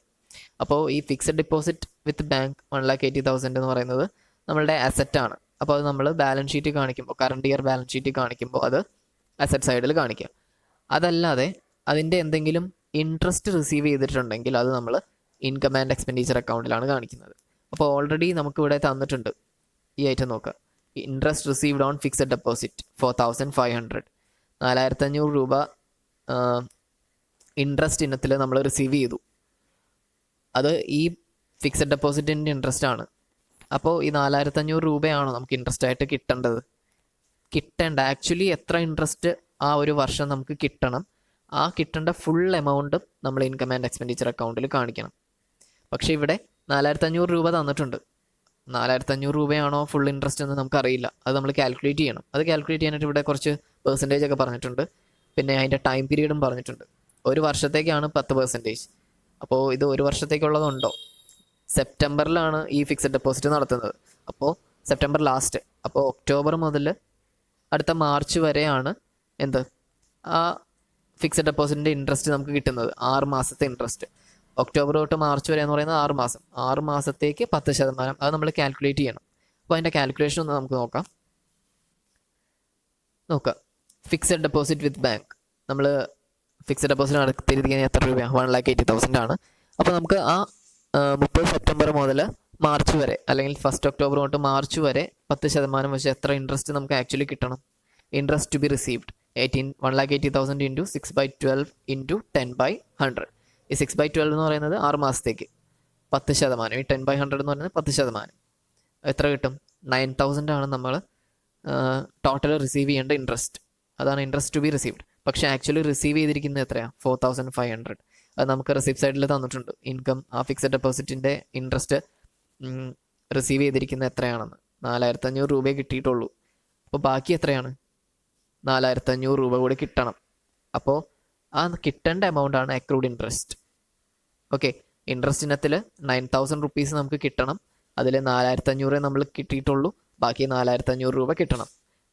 Speaker 1: അപ്പോൾ ഈ ഫിക്സഡ് ഡെപ്പോസിറ്റ് വിത്ത് ബാങ്ക് 1,80,000 എന്ന് പറയുന്നത് നമ്മളുടെ അസറ്റാണ്. അപ്പോൾ അത് നമ്മൾ ബാലൻസ് ഷീറ്റ് കാണിക്കുമ്പോൾ, കറണ്ട് ഇയർ ബാലൻസ് ഷീറ്റ് കാണിക്കുമ്പോൾ അത് അസറ്റ് സൈഡിൽ കാണിക്കുക. അതല്ലാതെ അതിൻ്റെ എന്തെങ്കിലും ഇൻട്രസ്റ്റ് റിസീവ് ചെയ്തിട്ടുണ്ടെങ്കിൽ അത് നമ്മൾ ഇൻകം ആൻഡ് എക്സ്പെൻഡിച്ചർ അക്കൗണ്ടിലാണ് കാണിക്കുന്നത്. അപ്പോൾ ഓൾറെഡി നമുക്കിവിടെ തന്നിട്ടുണ്ട് ഈ ഐറ്റം നോക്കുക, interest received on fixed deposit 4,500, 4,500 രൂപ ഇൻട്രസ്റ്റ് ഇനത്തിൽ നമ്മൾ റിസീവ് ചെയ്തു. അത് ഈ ഫിക്സഡ് ഡെപ്പോസിറ്റിൻ്റെ ഇൻട്രസ്റ്റ് ആണ്. അപ്പോൾ ഈ 4,500 രൂപയാണോ നമുക്ക് ഇൻട്രസ്റ്റ് ആയിട്ട് കിട്ടേണ്ടത്? ആക്ച്വലി എത്ര ഇൻട്രസ്റ്റ് ആ ഒരു വർഷം നമുക്ക് കിട്ടണം, ആ കിട്ടേണ്ട ഫുൾ എമൗണ്ടും നമ്മൾ ഇൻകം ആൻഡ് എക്സ്പെൻഡിച്ചർ അക്കൗണ്ടിൽ കാണിക്കണം. പക്ഷേ ഇവിടെ 4,500 രൂപ തന്നിട്ടുണ്ട്. 4,500 രൂപയാണോ ഫുൾ ഇൻട്രസ്റ്റ് എന്ന് നമുക്കറിയില്ല. അത് നമ്മൾ കാൽക്കുലേറ്റ് ചെയ്യണം. അത് കാൽക്കുലേറ്റ് ചെയ്യാനായിട്ട് ഇവിടെ കുറച്ച് പെർസെൻറ്റേജ് ഒക്കെ പറഞ്ഞിട്ടുണ്ട്. പിന്നെ അതിൻ്റെ ടൈം പീരീഡും പറഞ്ഞിട്ടുണ്ട്. ഒരു വർഷത്തേക്കാണ് 10%. അപ്പോൾ ഇത് ഒരു വർഷത്തേക്കുള്ളതുണ്ടോ? സെപ്റ്റംബറിലാണ് ഈ ഫിക്സഡ് ഡെപ്പോസിറ്റ് നടത്തുന്നത്. അപ്പോൾ സെപ്റ്റംബർ ലാസ്റ്റ്, അപ്പോൾ ഒക്ടോബർ മുതൽ അടുത്ത മാർച്ച് വരെയാണ് എന്ത് ആ ഫിക്സഡ് ഡെപ്പോസിറ്റിൻ്റെ ഇൻട്രസ്റ്റ് നമുക്ക് കിട്ടുന്നത്. 6 മാസത്തെ ഇൻട്രസ്റ്റ്. ഒക്ടോബർ തൊട്ട് മാർച്ച് വരെ എന്ന് പറയുന്നത് 6 മാസം. 6 മാസത്തേക്ക് 10%. അത് നമ്മൾ കാൽക്കുലേറ്റ് ചെയ്യണം. അപ്പോൾ അതിൻ്റെ കാൽക്കുലേഷൻ ഒന്ന് നമുക്ക് നോക്കാം. ഫിക്സഡ് ഡെപ്പോസിറ്റ് വിത്ത് ബാങ്ക്, നമ്മൾ ഫിക്സഡ് ഡെപ്പോസിറ്റ് നടത്തിയിരിക്കുന്നത് എത്ര രൂപയാണ്? 1,80,000 ആണ്. അപ്പോൾ നമുക്ക് ആ 30 സെപ്റ്റംബർ മുതൽ മാർച്ച് വരെ, അല്ലെങ്കിൽ 1 ഒക്ടോബർ തൊട്ട് മാർച്ച് വരെ 10% വെച്ച് എത്ര ഇൻട്രസ്റ്റ് നമുക്ക് ആക്ച്വലി കിട്ടണം? Interest to be received 1,80,000 into 6/12 into 10/100. ഈ 6/12 എന്ന് പറയുന്നത് 6 മാസത്തേക്ക് 10%. ഈ 10/100 എന്ന് പറയുന്നത് 10%. എത്ര കിട്ടും? 9,000 ആണ് നമ്മൾ ടോട്ടൽ റിസീവ് ചെയ്യേണ്ട ഇൻട്രസ്റ്റ്. അതാണ് ഇൻട്രസ്റ്റ് ടു ബി റിസീവ്ഡ്. പക്ഷേ ആക്ച്വലി റിസീവ് ചെയ്തിരിക്കുന്നത് എത്രയാണ്? 4,500. അത് നമുക്ക് റിസിപ്റ്റ് സൈഡിൽ തന്നിട്ടുണ്ട്. ഇൻകം, ആ ഫിക്സഡ് ഡെപ്പോസിറ്റിൻ്റെ ഇൻട്രസ്റ്റ് റിസീവ് ചെയ്തിരിക്കുന്നത് എത്രയാണെന്ന്. 4,500 രൂപയെ കിട്ടിയിട്ടുള്ളൂ. അപ്പോൾ ബാക്കി എത്രയാണ്? 4,500 രൂപ കൂടി കിട്ടണം. അപ്പോൾ ആ കിട്ടേണ്ട എമൗണ്ടാണ് അക്രൂഡ് ഇൻട്രസ്റ്റ്. ഓക്കെ, ഇൻട്രസ്റ്റ് ഇനത്തിൽ 9,000 റുപ്പീസ് നമുക്ക് കിട്ടണം. അതിൽ 4,500 നമ്മൾ കിട്ടിയിട്ടുള്ളൂ. ബാക്കി 4,500 രൂപ കിട്ടണം.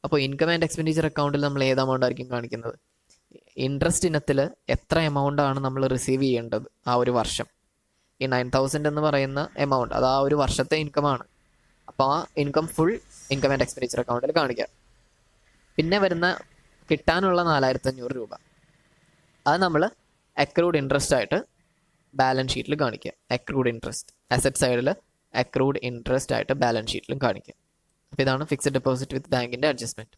Speaker 1: അപ്പോൾ ഇൻകം ആൻഡ് എക്സ്പെൻഡിച്ചർ അക്കൗണ്ടിൽ നമ്മൾ ഏത് എമൗണ്ട് ആയിരിക്കും കാണിക്കുന്നത്? ഇൻട്രസ്റ്റ് ഇനത്തിൽ എത്ര എമൗണ്ടാണ് നമ്മൾ റിസീവ് ചെയ്യേണ്ടത് ആ ഒരു വർഷം. ഈ 9,000 എന്ന് പറയുന്ന എമൗണ്ട് അത് ആ ഒരു വർഷത്തെ ഇൻകമാണ്. അപ്പോൾ ആ income full income and expenditure അക്കൗണ്ടിൽ കാണിക്കാം. പിന്നെ വരുന്ന കിട്ടാനുള്ള 4,500 രൂപ അത് നമ്മൾ അക്രൂഡ് ഇൻട്രസ്റ്റ് ആയിട്ട് ബാലൻസ് ഷീറ്റിൽ കാണിക്കുക. അക്രൂഡ് ഇൻട്രസ്റ്റ് അസറ്റ് സൈഡിൽ അക്രൂഡ് ഇൻട്രസ്റ്റ് ആയിട്ട് ബാലൻസ് ഷീറ്റിലും കാണിക്കുക. അപ്പോൾ ഇതാണ് ഫിക്സഡ് ഡെപ്പോസിറ്റ് വിത്ത് ബാങ്കിൻ്റെ അഡ്ജസ്റ്റ്മെൻറ്റ്.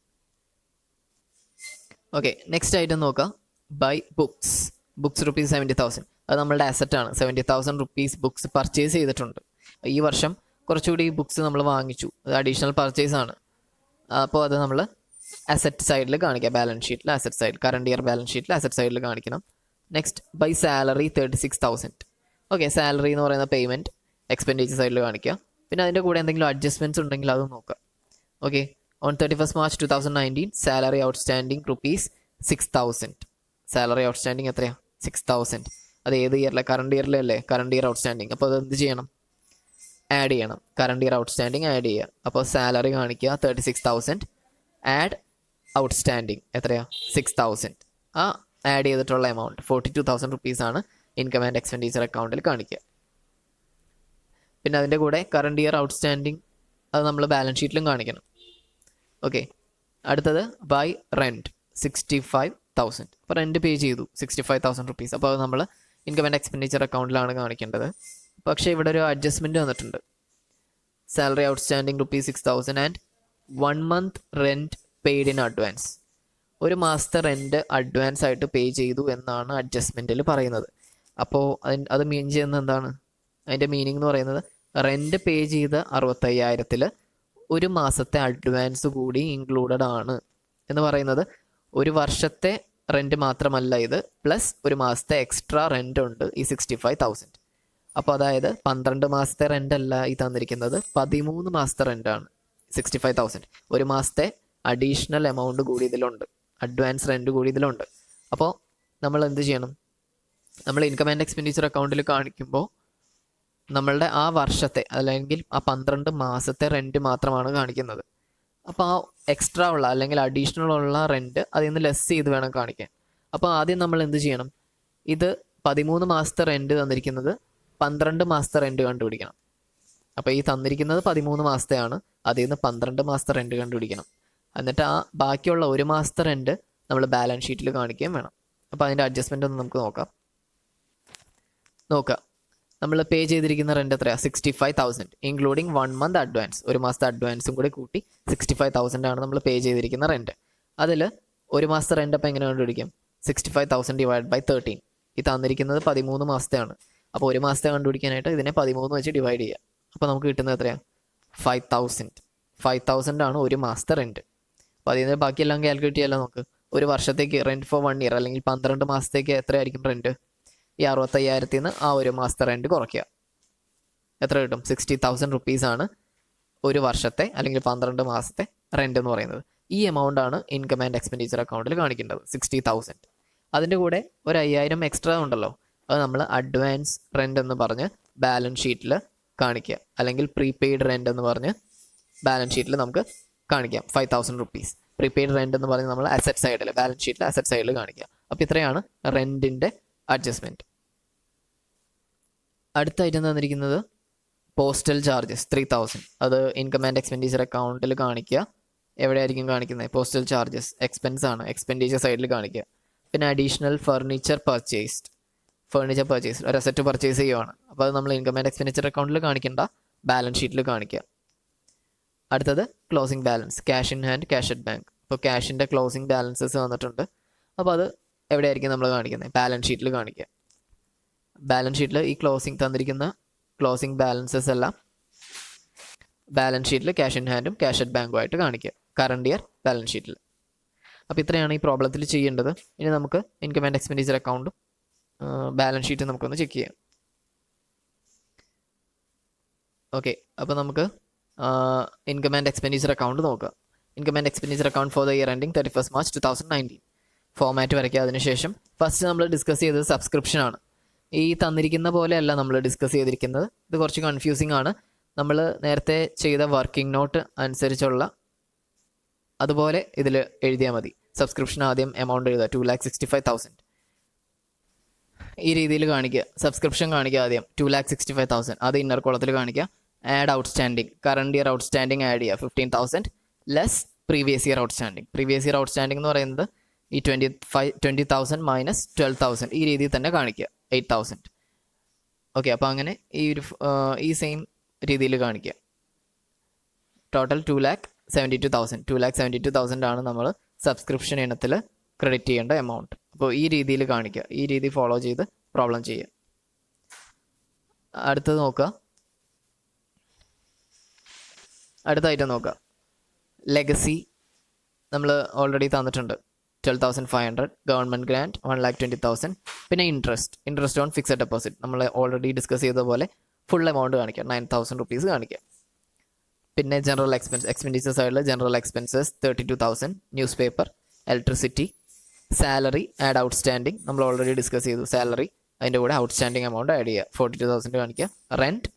Speaker 1: ഓക്കെ, നെക്സ്റ്റ് ആയിട്ട് നോക്കാം. By books rupees 70,000. അത് നമ്മളുടെ അസറ്റാണ്. 70,000 റുപ്പീസ് ബുക്സ് പർച്ചേസ് ചെയ്തിട്ടുണ്ട്. ഈ വർഷം കുറച്ചുകൂടി ബുക്സ് നമ്മൾ വാങ്ങിച്ചു. അത് അഡീഷണൽ പർച്ചേസ് ആണ്. അപ്പോൾ അത് നമ്മൾ അസറ്റ് സൈഡിൽ കാണിക്കുക. ബാലൻസ് ഷീറ്റിൽ asset side, current year balance ഷീറ്റിൽ അസറ്റ് സൈഡിൽ കാണിക്കണം. Next by salary 36,000. Okay, salary എന്ന് പറയുന്ന പേയ്മെൻറ്റ് എക്സ്പെൻഡിച്ചർ സൈഡിൽ കാണിക്കുക. പിന്നെ അതിൻ്റെ കൂടെ എന്തെങ്കിലും അഡ്ജസ്റ്റ്മെൻറ്റ്സ് ഉണ്ടെങ്കിൽ അത് നോക്കാം. Okay, on 31st March 2019 salary outstanding rupees 6,000. Salary outstanding എത്രയാണ്? 6,000. അത് ഏത് ഇയറിലെ? കറണ്ട് ഇയറിലല്ലേ കറണ്ട് ഇയർ ഔട്ട്സ്റ്റാൻഡിങ്. അപ്പോൾ അത് എന്ത് ചെയ്യണം? ആഡ് ചെയ്യണം. കറണ്ട് ഇയർ ഔട്ട്സ്റ്റാൻഡിങ് ആഡ് ചെയ്യുക. അപ്പോൾ സാലറി കാണിക്കുക 36,000, ആഡ് ഔട്ട്സ്റ്റാൻഡിങ് എത്രയാണ്? 6,000. ആ ആഡ് ചെയ്തിട്ടുള്ള എമൗണ്ട് 42,000 റുപ്പീസാണ് ഇൻകം ആൻഡ് എക്സ്പെൻഡിച്ചർ അക്കൗണ്ടിൽ കാണിക്കുക. പിന്നെ അതിൻ്റെ കൂടെ കറണ്ട് ഇയർ ഔട്ട്സ്റ്റാൻഡിങ് അത് നമ്മൾ ബാലൻസ് ഷീറ്റിലും കാണിക്കണം. ഓക്കെ, അടുത്തത് ബൈ റെൻറ്റ് 65,000. അപ്പോൾ റെൻറ്റ് പേ ചെയ്തു 65,000 റുപ്പീസ്. അപ്പോൾ അത് നമ്മൾ ഇൻകം ആൻഡ് എക്സ്പെൻഡിച്ചർ അക്കൗണ്ടിലാണ് കാണിക്കേണ്ടത്. പക്ഷേ ഇവിടെ ഒരു അഡ്ജസ്റ്റ്മെൻറ്റ് വന്നിട്ടുണ്ട്. Salary outstanding rupees 6,000 and 1 month rent paid in advance. ഒരു മാസത്തെ റെൻറ്റ് അഡ്വാൻസ് ആയിട്ട് പേ ചെയ്തു എന്നാണ് അഡ്ജസ്റ്റ്മെൻറ്റിൽ പറയുന്നത്. അപ്പോൾ അത് മീൻ ചെയ്യുന്നത് എന്താണ്? അതിൻ്റെ മീനിങ് എന്ന് പറയുന്നത് റെൻറ്റ് പേ ചെയ്ത 65,000-ൽ ഒരു മാസത്തെ അഡ്വാൻസ് കൂടി ഇൻക്ലൂഡഡ് ആണ് എന്ന് പറയുന്നത്. ഒരു വർഷത്തെ റെൻറ്റ് മാത്രമല്ല ഇത്, പ്ലസ് ഒരു മാസത്തെ എക്സ്ട്രാ റെൻ്റ് ഉണ്ട് ഈ 65,000. അപ്പോൾ അതായത് 12 മാസത്തെ റെൻ്റ് അല്ല ഈ തന്നിരിക്കുന്നത്, 13 മാസത്തെ റെൻ്റാണ് 65,000. ഒരു മാസത്തെ അഡീഷണൽ എമൗണ്ട് കൂടി ഇതിലുണ്ട്, അഡ്വാൻസ് റെൻറ്റ് കൂടി ഇതിലുണ്ട്. അപ്പോൾ നമ്മൾ എന്ത് ചെയ്യണം? നമ്മൾ ഇൻകം ആൻഡ് എക്സ്പെൻഡിച്ചർ അക്കൗണ്ടിൽ കാണിക്കുമ്പോൾ നമ്മളുടെ ആ വർഷത്തെ അല്ലെങ്കിൽ ആ 12 മാസത്തെ റെൻറ്റ് മാത്രമാണ് കാണിക്കുന്നത്. അപ്പോൾ ആ എക്സ്ട്രാ ഉള്ള അല്ലെങ്കിൽ അഡീഷണൽ ഉള്ള റെൻറ്റ് അതിൽ നിന്ന് ലെസ് ചെയ്ത് വേണം കാണിക്കാൻ. അപ്പോൾ ആദ്യം നമ്മൾ എന്ത് ചെയ്യണം? ഇത് 13 മാസത്തെ റെൻറ്റ് തന്നിരിക്കുന്നത്, 12 മാസത്തെ റെൻറ്റ് കണ്ടുപിടിക്കണം. അപ്പോൾ ഈ തന്നിരിക്കുന്നത് 13 മാസത്തെയാണ്, അതിൽ നിന്ന് 12 മാസത്തെ റെൻറ്റ് കണ്ടുപിടിക്കണം. എന്നിട്ട് ആ ബാക്കിയുള്ള ഒരു മാസത്തെ റെൻറ്റ് നമ്മൾ ബാലൻസ് ഷീറ്റിൽ കാണിക്കുകയും വേണം. അപ്പോൾ അതിൻ്റെ അഡ്ജസ്റ്റ്മെൻ്റ് ഒന്ന് നമുക്ക് നോക്കാം. നമ്മൾ പേ ചെയ്തിരിക്കുന്ന റെൻറ്റ് എത്രയാണ്? 65,000 ഇൻക്ലൂഡിങ് 1 month അഡ്വാൻസ്. ഒരു മാസത്തെ അഡ്വാൻസും കൂടി കൂട്ടി 65,000 ആണ് നമ്മൾ പേ ചെയ്തിരിക്കുന്ന റെൻറ്റ്. അതിൽ ഒരു മാസത്തെ റെൻറ്റ് അപ്പോൾ എങ്ങനെ കണ്ടുപിടിക്കും? 65,000 ഡിവൈഡ് ബൈ 13. ഈ തന്നിരിക്കുന്നത് 13 മാസത്തെയാണ്. അപ്പോൾ ഒരു മാസത്തെ കണ്ടുപിടിക്കാനായിട്ട് ഇതിനെ 13 വെച്ച് ഡിവൈഡ് ചെയ്യുക. അപ്പോൾ നമുക്ക് കിട്ടുന്നത് എത്രയാണ്? 5,000 ആണ് ഒരു മാസത്തെ റെൻറ്റ്. അപ്പോൾ അതിൽ നിന്ന് ബാക്കിയെല്ലാം കാൽക്കുലേറ്റ് ചെയ്യാമല്ലോ നമുക്ക്. ഒരു വർഷത്തേക്ക് റെൻറ്റ് ഫോർ 1 year അല്ലെങ്കിൽ 12 മാസത്തേക്ക് എത്രയായിരിക്കും റെൻറ്റ്? ഈ 65,000-ൽ നിന്ന് ആ ഒരു മാസത്തെ റെൻറ്റ് കുറയ്ക്കുക. എത്ര കിട്ടും? 60,000 റുപ്പീസാണ് ഒരു വർഷത്തെ അല്ലെങ്കിൽ 12 മാസത്തെ റെൻറ്റ് എന്ന് പറയുന്നത്. ഈ എമൗണ്ട് ആണ് ഇൻകം ആൻഡ് എക്സ്പെൻഡിച്ചർ അക്കൗണ്ടിൽ കാണിക്കേണ്ടത്, 60,000. അതിൻ്റെ കൂടെ ഒരു 5,000 എക്സ്ട്രാ ഉണ്ടല്ലോ, അത് നമ്മൾ അഡ്വാൻസ് റെൻറ്റ് എന്ന് പറഞ്ഞ് ബാലൻസ് ഷീറ്റിൽ കാണിക്കുക, അല്ലെങ്കിൽ പ്രീപെയ്ഡ് റെൻറ്റ് എന്ന് പറഞ്ഞ് ബാലൻസ് ഷീറ്റിൽ നമുക്ക് കാണിക്കാം. 5,000 റുപ്പീസ് പ്രീപെയ്ഡ് റെൻറ്റ് എന്ന് പറഞ്ഞ് നമ്മൾ അസറ്റ് സൈഡിൽ ബാലൻസ് ഷീറ്റിൽ അസറ്റ് സൈഡിൽ കാണിക്കുക. അപ്പോൾ ഇത്രയാണ് റെൻറ്റിൻ്റെ അഡ്ജസ്റ്റ്മെൻറ്റ്. അടുത്ത ഐറ്റം തന്നിരിക്കുന്നത് പോസ്റ്റൽ ചാർജസ് 3,000. അത് ഇൻകം ആൻഡ് എക്സ്പെൻഡിച്ചർ അക്കൗണ്ടിൽ കാണിക്കുക. എവിടെയായിരിക്കും കാണിക്കുന്നത്? പോസ്റ്റൽ ചാർജസ് എക്സ്പെൻസ് ആണ്, എക്സ്പെൻഡിച്ചർ സൈഡിൽ കാണിക്കുക. പിന്നെ അഡീഷണൽ ഫർണിച്ചർ പർച്ചേസ് ഒരു അസറ്റ് പർച്ചേസ് ചെയ്യുവാണ്. അപ്പോൾ അത് നമ്മൾ ഇൻകം ആൻഡ് എക്സ്പെൻഡിച്ചർ അക്കൗണ്ടിൽ കാണിക്കേണ്ട, ബാലൻസ് ഷീറ്റിൽ കാണിക്കുക. അടുത്തത് closing balance, cash in hand, cash at bank. ഇപ്പോൾ ക്യാഷിൻ്റെ ക്ലോസിംഗ് ബാലൻസസ് വന്നിട്ടുണ്ട്. അപ്പോൾ അത് എവിടെയായിരിക്കും നമ്മൾ കാണിക്കുന്നത്? ബാലൻസ് ഷീറ്റിൽ കാണിക്കുക. ബാലൻസ് ഷീറ്റിൽ ഈ തന്നിരിക്കുന്ന ക്ലോസിംഗ് ബാലൻസസ് എല്ലാം ബാലൻസ് ഷീറ്റിൽ ക്യാഷ് ഇൻ ഹാൻഡും ക്യാഷ് അറ്റ് ബാങ്കും ആയിട്ട് കാണിക്കുക കറണ്ട് ഇയർ ബാലൻസ് ഷീറ്റിൽ. അപ്പോൾ ഇത്രയാണ് ഈ പ്രോബ്ലത്തിൽ ചെയ്യേണ്ടത്. ഇനി നമുക്ക് ഇൻകം ആൻഡ് എക്സ്പെൻഡിച്ചർ അക്കൗണ്ടും ബാലൻസ് ഷീറ്റും നമുക്കൊന്ന് ചെക്ക് ചെയ്യാം. ഓക്കെ, അപ്പോൾ നമുക്ക് ഇൻകം ആൻഡ് എക്സ്പെൻഡിച്ചർ അക്കൗണ്ട് നോക്കാം. Income and expenditure account for the year ending 31 March 2019. Format വരയ്ക്കുക. അതിനുശേഷം ഫസ്റ്റ് നമ്മൾ ഡിസ്കസ് ചെയ്തത് സബ്സ്ക്രിപ്ഷൻ ആണ്. ഈ തന്നിരിക്കുന്ന പോലെയല്ല നമ്മൾ ഡിസ്കസ് ചെയ്തിരിക്കുന്നത്. ഇത് കുറച്ച് കൺഫ്യൂസിങ് ആണ്. നമ്മൾ നേരത്തെ ചെയ്ത വർക്കിംഗ് നോട്ട് അനുസരിച്ചുള്ള അതുപോലെ ഇതിൽ എഴുതിയാൽ മതി. സബ്സ്ക്രിപ്ഷൻ ആദ്യം എമൗണ്ട് എഴുതുക 2,65,000. ഈ രീതിയിൽ കാണിക്കുക. സബ്സ്ക്രിപ്ഷൻ കാണിക്കുക ആദ്യം 2,65,000. അത് ഇന്നർ കോളത്തിൽ കാണിക്കുക. Add outstanding, current year outstanding add ചെയ്യുക 15,000 less previous year outstanding. Previous year outstanding എന്ന് പറയുന്നത് ഈ 20,000 മൈനസ് 12,000 ഈ രീതിയിൽ തന്നെ കാണിക്കുക 8,000. ഓക്കെ, അപ്പോൾ അങ്ങനെ ഈ സെയിം രീതിയിൽ കാണിക്കുക. ടോട്ടൽ 2,72,000. 2,72,000 ആണ് നമ്മൾ സബ്സ്ക്രിപ്ഷൻ ഇനത്തിൽ ക്രെഡിറ്റ് ചെയ്യേണ്ട എമൗണ്ട്. അപ്പോൾ ഈ രീതിയിൽ കാണിക്കുക. ഈ രീതി ഫോളോ ചെയ്ത് പ്രോബ്ലം ചെയ്യുക. അടുത്തത് നോക്കുക. അടുത്ത ഐറ്റം നോക്കുക. ലെഗസി നമ്മൾ ഓൾറെഡി തന്നിട്ടുണ്ട് 12,500. Government grant 1,20,000. പിന്നെ ഇൻട്രസ്റ്റ് ഓൺ ഫിക്സഡ് ഡെപ്പോസിറ്റ് നമ്മൾ ഓൾറെഡി ഡിസ്കസ് ചെയ്ത പോലെ ഫുൾ എമൗണ്ട് കാണിക്കുക 9,000 rupees കാണിക്കുക. പിന്നെ ജനറൽ എക്സ്പെൻഡിച്ചർ സൈഡിൽ general expenses 32,000. Newspaper, electricity, salary, add outstanding നമ്മൾ ഓൾറെഡി ഡിസ്കസ് ചെയ്തു. സാലറി അതിൻ്റെ കൂടെ ഔട്ട്സ്റ്റാൻഡിങ് എമൗണ്ട് ആഡ് ചെയ്യുക 42,000 കാണിക്കുക. റെൻറ്റ്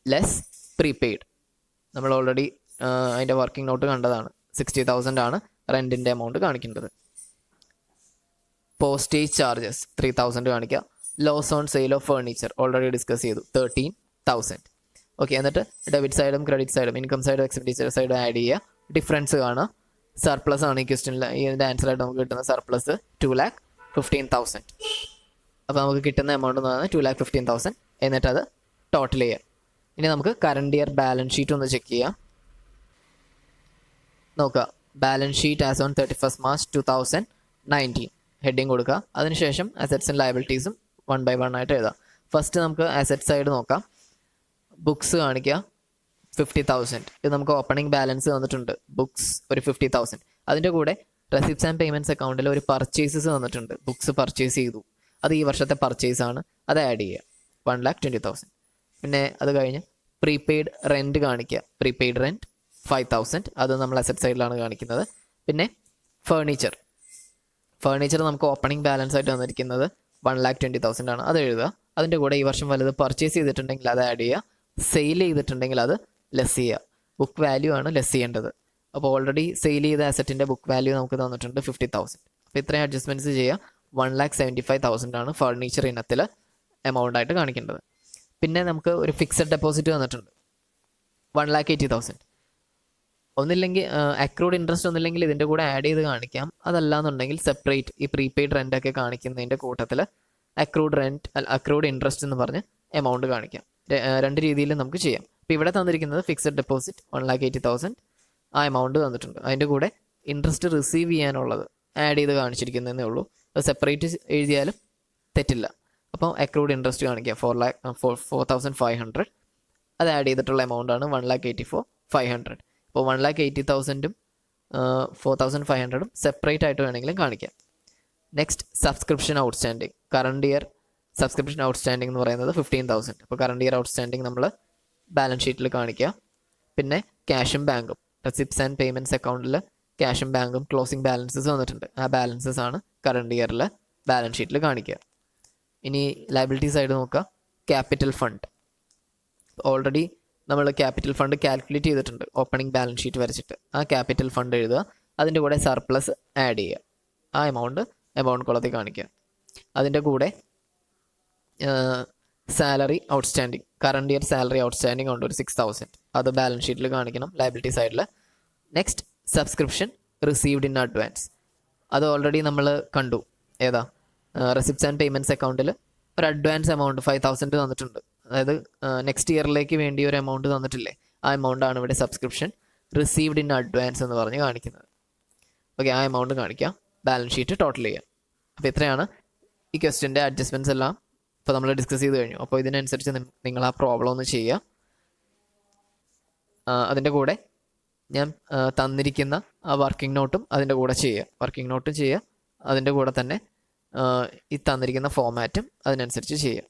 Speaker 1: ലെസ് പ്രീപെയ്ഡ് നമ്മൾ ഓൾറെഡി അതിൻ്റെ വർക്കിംഗ് നോട്ട് കണ്ടതാണ്. 60,000 ആണ് റെൻറ്റിൻ്റെ എമൗണ്ട് കാണിക്കേണ്ടത്. പോസ്റ്റേജ് ചാർജസ് 3,000 കാണിക്കുക. Loss on sale of furniture already discuss ചെയ്തു 13,000. ഓക്കെ, എന്നിട്ട് ഡെബിറ്റ് സൈഡും ക്രെഡിറ്റ് സൈഡും ഇൻകം സൈഡും എക്സ്പെൻഡിച്ചർ സൈഡും ആഡ് ചെയ്യുക. ഡിഫറൻസ് കാണുക. സർപ്ലസ് ആണ് ഈ ക്വസ്റ്റ്യനിൽ. ഇതിൻ്റെ ആൻസർ ആയിട്ട് നമുക്ക് കിട്ടുന്ന സർപ്ലസ് 2,15,000. അപ്പോൾ നമുക്ക് കിട്ടുന്ന എമൗണ്ട് എന്ന് പറയുന്നത് 2,15,000. എന്നിട്ട് അത് ടോട്ടൽ ചെയ്യുക. ഇനി നമുക്ക് കറണ്ട് ഇയർ ബാലൻസ് ഷീറ്റ് ഒന്ന് ചെക്ക് ചെയ്യാം. നോക്കുക. Balance sheet as on 31 March 2019 heading കൊടുക്കുക. അതിനുശേഷം അസറ്റ്സും ലയബിലിറ്റീസും 1 by 1 ആയിട്ട് എഴുതാം. ഫസ്റ്റ് നമുക്ക് അസറ്റ് സൈഡ് നോക്കാം. ബുക്സ് കാണിക്കുക 50,000. ഇത് നമുക്ക് ഓപ്പണിംഗ് ബാലൻസ് തന്നിട്ടുണ്ട്. ബുക്സ് ഒരു 50,000. അതിൻ്റെ കൂടെ റെസിപ്റ്റ്സ് ആൻഡ് പേയ്മെൻറ്റ്സ് അക്കൗണ്ടിൽ ഒരു പർച്ചേസസ് തന്നിട്ടുണ്ട്. ബുക്സ് പർച്ചേസ് ചെയ്തു. അത് ഈ വർഷത്തെ പർച്ചേസ് ആണ്. അത് ആഡ് ചെയ്യുക 1,20,000. പിന്നെ അത് കഴിഞ്ഞ് പ്രീപെയ്ഡ് റെൻറ്റ് കാണിക്കുക. Prepaid rent 5,000. അത് നമ്മൾ അസറ്റ് സൈഡിലാണ് കാണിക്കുന്നത്. പിന്നെ ഫേർണിച്ചർ നമുക്ക് ഓപ്പണിംഗ് ബാലൻസ് ആയിട്ട് വന്നിരിക്കുന്നത് 1,20,000 ആണ്. അത് എഴുതുക. അതിൻ്റെ കൂടെ ഈ വർഷം വലുത് പർച്ചേസ് ചെയ്തിട്ടുണ്ടെങ്കിൽ അത് ആഡ് ചെയ്യുക. സെയിൽ ചെയ്തിട്ടുണ്ടെങ്കിൽ അത് ലെസ് ചെയ്യുക. ബുക്ക് വാല്യൂ ആണ് ലെസ് ചെയ്യേണ്ടത്. അപ്പോൾ ഓൾറെഡി സെയിൽ ചെയ്ത അസറ്റിൻ്റെ ബുക്ക് വാല്യൂ നമുക്ക് തന്നിട്ടുണ്ട് 50,000. അപ്പോൾ ഇത്രയും അഡ്ജസ്റ്റ്മെൻറ്റ്സ് ചെയ്യുക. 1,75,000 ആണ് ഫർണിച്ചർ ഇനത്തിൽ എമൗണ്ട് ആയിട്ട് കാണിക്കേണ്ടത്. പിന്നെ നമുക്ക് ഒരു ഫിക്സഡ് ഡെപ്പോസിറ്റ് തന്നിട്ടുണ്ട് 1,80,000. ഒന്നില്ലെങ്കിൽ അക്രൂഡ് ഇൻട്രസ്റ്റ് ഒന്നില്ലെങ്കിൽ ഇതിൻ്റെ കൂടെ ആഡ് ചെയ്ത് കാണിക്കാം. അതല്ലാന്നുണ്ടെങ്കിൽ സെപ്പറേറ്റ് ഈ പ്രീപെയ്ഡ് റെൻ്റൊക്കെ കാണിക്കുന്നതിൻ്റെ കൂട്ടത്തിൽ അക്രൂഡ് ഇൻട്രസ്റ്റ് എന്ന് പറഞ്ഞ് എമൗണ്ട് കാണിക്കാം. രണ്ട് രീതിയിൽ നമുക്ക് ചെയ്യാം. അപ്പോൾ ഇവിടെ തന്നിരിക്കുന്നത് ഫിക്സഡ് ഡെപ്പോസിറ്റ് 1,80,000 ആ എമൗണ്ട് തന്നിട്ടുണ്ട്. അതിൻ്റെ കൂടെ ഇൻട്രസ്റ്റ് റിസീവ് ചെയ്യാനുള്ളത് ആഡ് ചെയ്ത് കാണിച്ചിരിക്കുന്നതേ ഉള്ളൂ. അത് സെപ്പറേറ്റ് എഴുതിയാലും തെറ്റില്ല. അപ്പോൾ അക്രൂഡ് ഇൻട്രസ്റ്റ് കാണിക്കുക 4,500. അത് ആഡ് ചെയ്തിട്ടുള്ള എമൗണ്ടാണ് 1,84,500. അപ്പോൾ 1,80,000 4,500 സെപ്പറേറ്റ് ആയിട്ട് വേണമെങ്കിലും കാണിക്കാം. Next subscription outstanding. Current year subscription outstanding എന്ന് പറയുന്നത് 15,000. അപ്പോൾ കറണ്ട് ഇയർ ഔട്ട്സ്റ്റാൻഡിങ് നമ്മൾ ബാലൻസ് ഷീറ്റിൽ കാണിക്കുക. പിന്നെ ക്യാഷും ബാങ്കും റെസിപ്റ്റ്സ് ആൻഡ് പേയ്മെൻറ്റ്സ് അക്കൗണ്ടിൽ ക്യാഷും ബാങ്കും ക്ലോസിംഗ് ബാലൻസസ് വന്നിട്ടുണ്ട്. ആ ബാലൻസസ് ആണ് കറണ്ട് ഇയറിൽ ബാലൻസ് ഷീറ്റിൽ കാണിക്കുക. ഇനി ലയബിലിറ്റി സൈഡ് നോക്കുക. ക്യാപിറ്റൽ ഫണ്ട് ഓൾറെഡി നമ്മൾ ക്യാപിറ്റൽ ഫണ്ട് കാൽക്കുലേറ്റ് ചെയ്തിട്ടുണ്ട് ഓപ്പണിംഗ് ബാലൻസ് ഷീറ്റ് വരച്ചിട്ട്. ആ ക്യാപിറ്റൽ ഫണ്ട് എഴുതുക. അതിൻ്റെ കൂടെ സർപ്ലസ് ആഡ് ചെയ്യുക. ആ എമൗണ്ട് കോളത്തിൽ കാണിക്കുക. അതിൻ്റെ കൂടെ salary outstanding current year salary outstanding ഉണ്ട് ഒരു 6,000. അത് ബാലൻസ് ഷീറ്റിൽ കാണിക്കണം ലയബിലിറ്റി സൈഡിൽ. Next subscription received in advance. അത് ഓൾറെഡി നമ്മൾ കണ്ടു. ഏതാ റെസിപ്റ്റ്സ് ആൻഡ് പേയ്മെൻറ്റ്സ് അക്കൗണ്ടിൽ ഒരു അഡ്വാൻസ് എമൗണ്ട് 5,000 തന്നിട്ടുണ്ട്. അതായത് നെക്സ്റ്റ് ഇയറിലേക്ക് വേണ്ടി ഒരു എമൗണ്ട് തന്നിട്ടില്ലേ, ആ എമൗണ്ടാണ് ഇവിടെ സബ്സ്ക്രിപ്ഷൻ റിസീവ്ഡ് ഇൻ അഡ്വാൻസ് എന്ന് പറഞ്ഞ് കാണിക്കുന്നത്. ഓക്കെ, ആ എമൗണ്ട് കാണിക്കാം. ബാലൻസ് ഷീറ്റ് ടോട്ടൽ ചെയ്യാം. അപ്പോൾ ഇത്രയാണ് ഈ ക്വസ്റ്റ്യൻ്റെ അഡ്ജസ്റ്റ്മെൻറ്റ്സ് എല്ലാം ഇപ്പോൾ നമ്മൾ ഡിസ്കസ് ചെയ്ത് കഴിഞ്ഞു. അപ്പോൾ ഇതിനനുസരിച്ച് നിങ്ങൾ ആ പ്രോബ്ലം ഒന്ന് ചെയ്യുക. അതിൻ്റെ കൂടെ ഞാൻ തന്നിരിക്കുന്ന ആ വർക്കിംഗ് നോട്ടും അതിൻ്റെ കൂടെ ചെയ്യുക. വർക്കിംഗ് നോട്ടും ചെയ്യുക, അതിൻ്റെ കൂടെ തന്നെ ഈ തന്നിരിക്കുന്ന ഫോമാറ്റും അതിനനുസരിച്ച് ചെയ്യുക.